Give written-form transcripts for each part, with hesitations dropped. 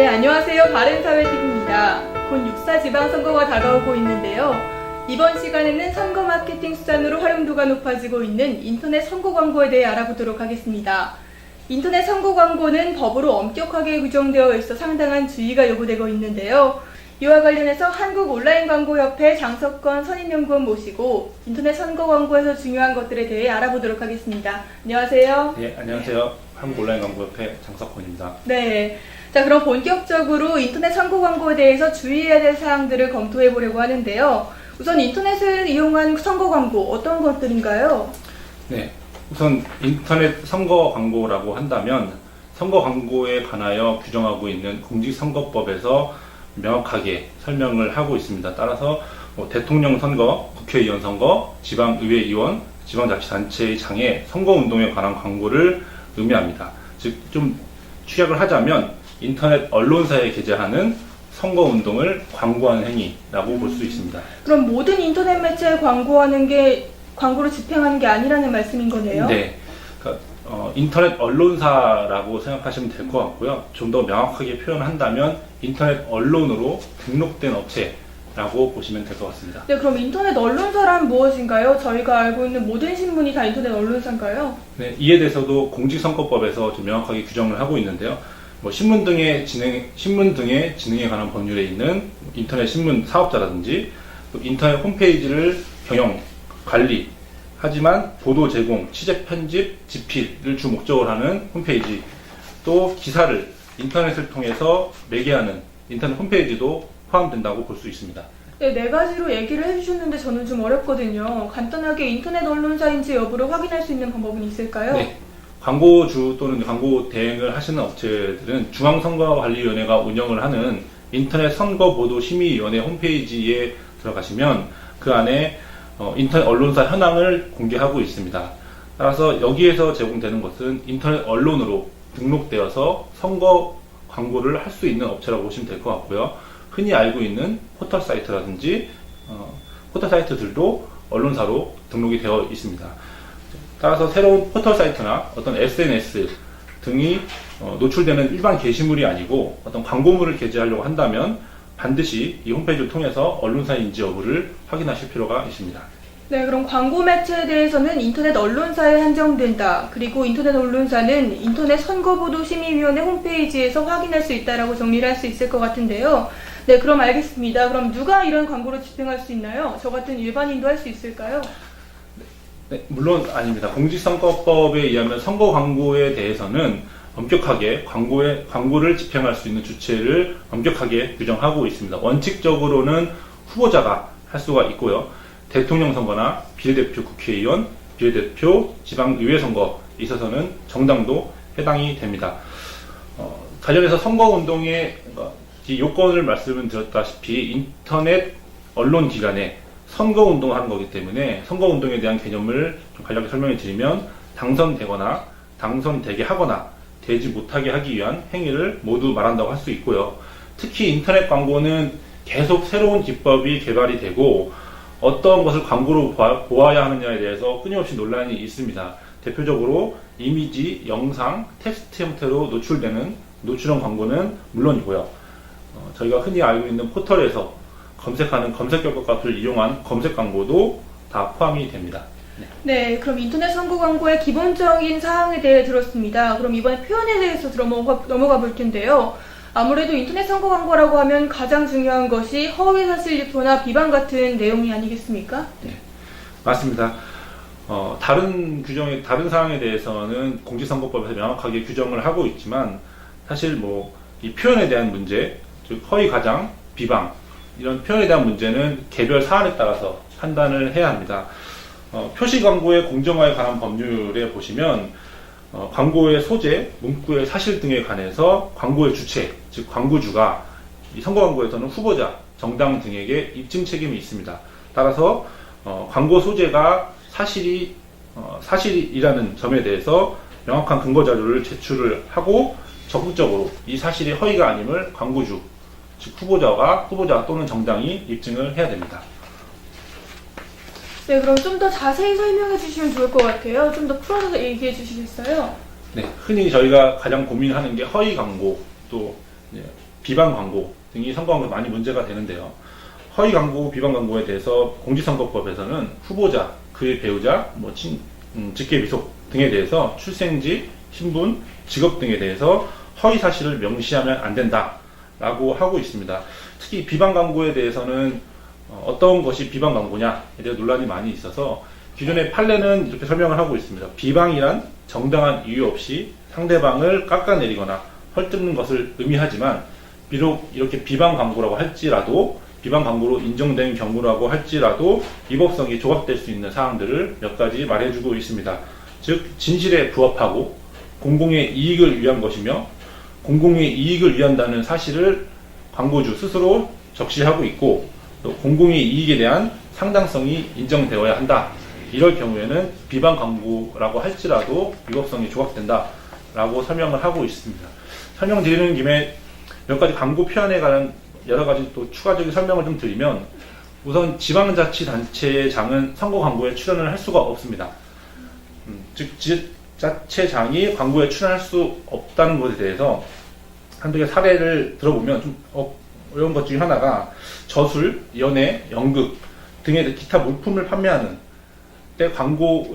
네, 안녕하세요. 바른사회TV입니다. 곧 6.4 지방선거가 다가오고 있는데요. 이번 시간에는 선거 마케팅 수단으로 활용도가 높아지고 있는 인터넷 선거 광고에 대해 알아보도록 하겠습니다. 인터넷 선거 광고는 법으로 엄격하게 규정되어 있어 상당한 주의가 요구되고 있는데요. 이와 관련해서 한국온라인광고협회 장석권 선임연구원 모시고 인터넷 선거 광고에서 중요한 것들에 대해 알아보도록 하겠습니다. 안녕하세요. 네, 안녕하세요. 한국온라인광고협회 장석권입니다. 네. 자, 그럼 본격적으로 인터넷 선거 광고에 대해서 주의해야 될 사항들을 검토해 보려고 하는데요. 우선 인터넷을 이용한 선거 광고 어떤 것들인가요? 네, 우선 인터넷 선거 광고라고 한다면 선거 광고에 관하여 규정하고 있는 공직선거법에서 명확하게 설명을 하고 있습니다. 따라서 대통령 선거, 국회의원 선거, 지방의회의원, 지방자치단체의 장애 선거운동에 관한 광고를 의미합니다. 즉, 좀 축약을 하자면 인터넷 언론사에 게재하는 선거운동을 광고하는 행위라고 볼 수 있습니다. 그럼 모든 인터넷 매체에 광고하는 게 광고를 집행하는 게 아니라는 말씀인 거네요? 네. 그러니까 인터넷 언론사라고 생각하시면 될 것 같고요. 좀 더 명확하게 표현한다면 인터넷 언론으로 등록된 업체라고 보시면 될 것 같습니다. 네, 그럼 인터넷 언론사란 무엇인가요? 저희가 알고 있는 모든 신문이 다 인터넷 언론사인가요? 네, 이에 대해서도 공직선거법에서 좀 명확하게 규정을 하고 있는데요. 신문 등의 진행에 관한 법률에 있는 인터넷 신문 사업자라든지 또 인터넷 홈페이지를 경영, 관리, 하지만 보도 제공, 취재 편집, 집필을 주 목적으로 하는 홈페이지, 또 기사를 인터넷을 통해서 매개하는 인터넷 홈페이지도 포함된다고 볼 수 있습니다. 네, 네 가지로 얘기를 해주셨는데 저는 좀 어렵거든요. 간단하게 인터넷 언론사인지 여부를 확인할 수 있는 방법은 있을까요? 네. 광고주 또는 광고 대행을 하시는 업체들은 중앙선거관리위원회가 운영을 하는 인터넷 선거보도심의위원회 홈페이지에 들어가시면 그 안에 인터넷 언론사 현황을 공개하고 있습니다. 따라서 여기에서 제공되는 것은 인터넷 언론으로 등록되어서 선거 광고를 할 수 있는 업체라고 보시면 될 것 같고요. 흔히 알고 있는 포털 사이트라든지 포털 사이트들도 언론사로 등록이 되어 있습니다. 따라서 새로운 포털 사이트나 어떤 SNS 등이 노출되는 일반 게시물이 아니고 어떤 광고물을 게재하려고 한다면 반드시 이 홈페이지를 통해서 언론사인지 여부를 확인하실 필요가 있습니다. 네, 그럼 광고 매체에 대해서는 인터넷 언론사에 한정된다. 그리고 인터넷 언론사는 인터넷 선거보도심의위원회 홈페이지에서 확인할 수 있다라고 정리를 할 수 있을 것 같은데요. 네, 그럼 알겠습니다. 그럼 누가 이런 광고를 집행할 수 있나요? 저 같은 일반인도 할 수 있을까요? 네, 물론 아닙니다. 공직선거법에 의하면 선거 광고에 대해서는 엄격하게 광고를 집행할 수 있는 주체를 엄격하게 규정하고 있습니다. 원칙적으로는 후보자가 할 수가 있고요. 대통령 선거나 비례대표 국회의원, 비례대표 지방의회 선거에 있어서는 정당도 해당이 됩니다. 관련해서 선거운동의 요건을 말씀을 드렸다시피 인터넷 언론기관에 선거운동을 하는 거기 때문에 선거운동에 대한 개념을 좀 간략히 설명해 드리면 당선되거나 당선되게 하거나 되지 못하게 하기 위한 행위를 모두 말한다고 할 수 있고요. 특히 인터넷 광고는 계속 새로운 기법이 개발이 되고 어떤 것을 광고로 보아야 하느냐에 대해서 끊임없이 논란이 있습니다. 대표적으로 이미지, 영상, 텍스트 형태로 노출형 광고는 물론이고요. 저희가 흔히 알고 있는 포털에서 검색하는 검색 결과 값을 이용한 검색 광고도 다 포함이 됩니다. 네, 그럼 인터넷 선거 광고의 기본적인 사항에 대해 들었습니다. 그럼 이번에 표현에 대해서 넘어가 볼 텐데요. 아무래도 인터넷 선거 광고라고 하면 가장 중요한 것이 허위사실 유포나 비방 같은 내용이 아니겠습니까? 네, 맞습니다. 다른 사항에 대해서는 공직선거법에서 명확하게 규정을 하고 있지만 사실 이 표현에 대한 문제, 즉 허위 가장, 비방 이런 표현에 대한 문제는 개별 사안에 따라서 판단을 해야 합니다. 표시 광고의 공정화에 관한 법률에 보시면 광고의 소재, 문구의 사실 등에 관해서 광고의 주체, 즉 광고주가 이 선거 광고에서는 후보자, 정당 등에게 입증 책임이 있습니다. 따라서 광고 소재가 사실이라는 점에 대해서 명확한 근거 자료를 제출을 하고 적극적으로 이 사실이 허위가 아님을 광고주, 즉 후보자 또는 정당이 입증을 해야 됩니다. 네, 그럼 좀 더 자세히 설명해 주시면 좋을 것 같아요. 좀 더 풀어서 얘기해 주시겠어요? 네, 흔히 저희가 가장 고민하는 게 허위 광고, 또 비방 광고 등이 선거 광고에 많이 문제가 되는데요. 허위 광고, 비방 광고에 대해서 공직선거법에서는 후보자, 그의 배우자, 직계 비속 등에 대해서 출생지, 신분, 직업 등에 대해서 허위 사실을 명시하면 안 된다라고 하고 있습니다. 특히 비방 광고에 대해서는 어떤 것이 비방 광고냐에 대해 논란이 많이 있어서 기존의 판례는 이렇게 설명을 하고 있습니다. 비방이란 정당한 이유 없이 상대방을 깎아내리거나 헐뜯는 것을 의미하지만 비록 이렇게 비방 광고라고 할지라도 비방 광고로 인정된 경우라고 할지라도 위법성이 조각될 수 있는 사항들을 몇 가지 말해주고 있습니다. 즉 진실에 부합하고 공공의 이익을 위한 것이며 공공의 이익을 위한다는 사실을 광고주 스스로 적시하고 있고 또 공공의 이익에 대한 상당성이 인정되어야 한다. 이럴 경우에는 비방 광고라고 할지라도 위법성이 조각된다라고 설명을 하고 있습니다. 설명드리는 김에 몇 가지 광고 표현에 관한 여러 가지 또 추가적인 설명을 좀 드리면 우선 지방자치단체의 장은 선거 광고에 출연을 할 수가 없습니다. 즉 지자체장이 광고에 출연할 수 없다는 것에 대해서 한두 개 사례를 들어보면 좀 어려운 것 중에 하나가 저술, 연예, 연극 등의 기타 물품을 판매하는 때 광고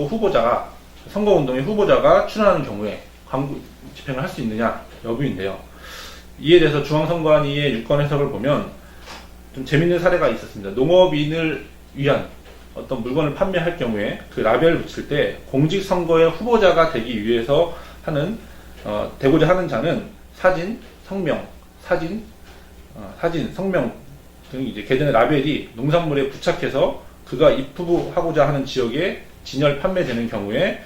후보자가 선거운동의 후보자가 출연하는 경우에 광고 집행을 할 수 있느냐 여부인데요. 이에 대해서 중앙선관위의 유권 해석을 보면 좀 재밌는 사례가 있었습니다. 농업인을 위한 어떤 물건을 판매할 경우에 그 라벨을 붙일 때 공직선거의 후보자가 되기 위해서 되고자 하는 자는 사진, 성명, 성명 등 이제 개전의 라벨이 농산물에 부착해서 그가 입후보하고자 하는 지역에 진열 판매되는 경우에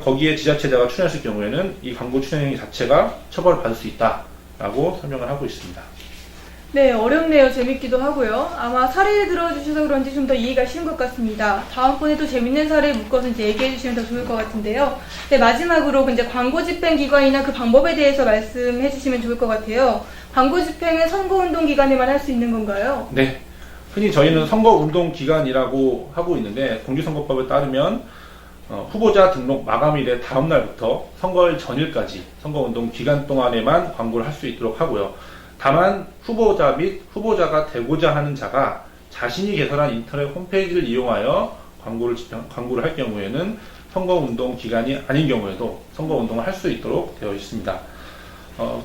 거기에 지자체자가 출연했을 경우에는 이 광고 출연 행위 자체가 처벌을 받을 수 있다라고 설명을 하고 있습니다. 네, 어렵네요. 재밌기도 하고요. 아마 사례를 들어주셔서 그런지 좀 더 이해가 쉬운 것 같습니다. 다음번에도 재밌는 사례 묶어서 이제 얘기해 주시면 더 좋을 것 같은데요. 네, 마지막으로 이제 광고 집행 기관이나 그 방법에 대해서 말씀해 주시면 좋을 것 같아요. 광고 집행은 선거운동 기간에만 할 수 있는 건가요? 네. 흔히 저희는 선거운동 기간이라고 하고 있는데 공직선거법에 따르면 후보자 등록 마감일의 다음 날부터 선거일 전일까지 선거운동 기간 동안에만 광고를 할 수 있도록 하고요. 다만 후보자 및 후보자가 되고자 하는 자가 자신이 개설한 인터넷 홈페이지를 이용하여 광고를 할 경우에는 선거운동 기간이 아닌 경우에도 선거운동을 할 수 있도록 되어 있습니다.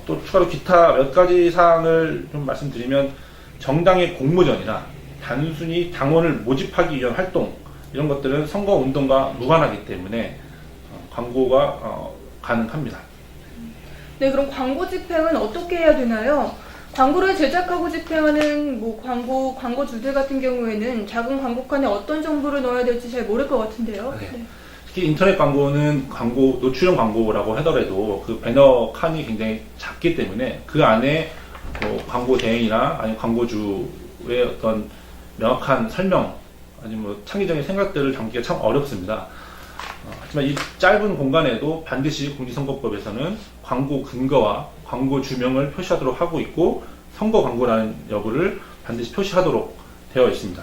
또 추가로 기타 몇 가지 사항을 좀 말씀드리면 정당의 공모전이나 단순히 당원을 모집하기 위한 활동 이런 것들은 선거운동과 무관하기 때문에 광고가 가능합니다. 네, 그럼 광고 집행은 어떻게 해야 되나요? 광고를 제작하고 집행하는 광고주들 같은 경우에는 작은 광고칸에 어떤 정보를 넣어야 될지 잘 모를 것 같은데요. 네. 네. 특히 인터넷 광고는 노출형 광고라고 하더라도 그 배너 칸이 굉장히 작기 때문에 그 안에 광고 대행이나 아니면 광고주의 어떤 명확한 설명 아니면 창의적인 생각들을 담기가 참 어렵습니다. 하지만 이 짧은 공간에도 반드시 공직선거법에서는 광고 근거와 광고 주명을 표시하도록 하고 있고 선거 광고라는 여부를 반드시 표시하도록 되어 있습니다.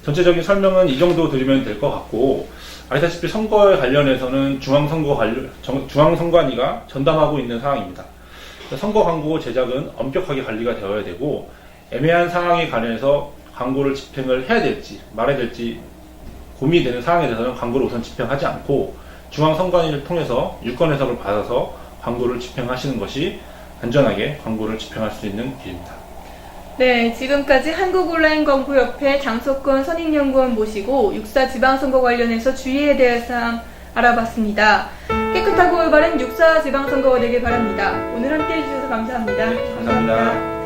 전체적인 설명은 이 정도 드리면 될 것 같고 아시다시피 선거에 관련해서는 중앙선관위가 전담하고 있는 사항입니다. 선거 광고 제작은 엄격하게 관리가 되어야 되고 애매한 상황에 관해서 광고를 집행을 해야 될지 말아야 될지 고민이 되는 사항에 대해서는 광고를 우선 집행하지 않고 중앙선관위를 통해서 유권 해석을 받아서 광고를 집행하시는 것이 안전하게 광고를 집행할 수 있는 길입니다. 네, 지금까지 한국온라인광고협회 장석권 선임연구원 모시고 6.4 지방선거 관련해서 주의해야 될 사항 알아봤습니다. 깨끗하고 올바른 6.4 지방선거가 되길 바랍니다. 오늘 함께해 주셔서 감사합니다. 감사합니다.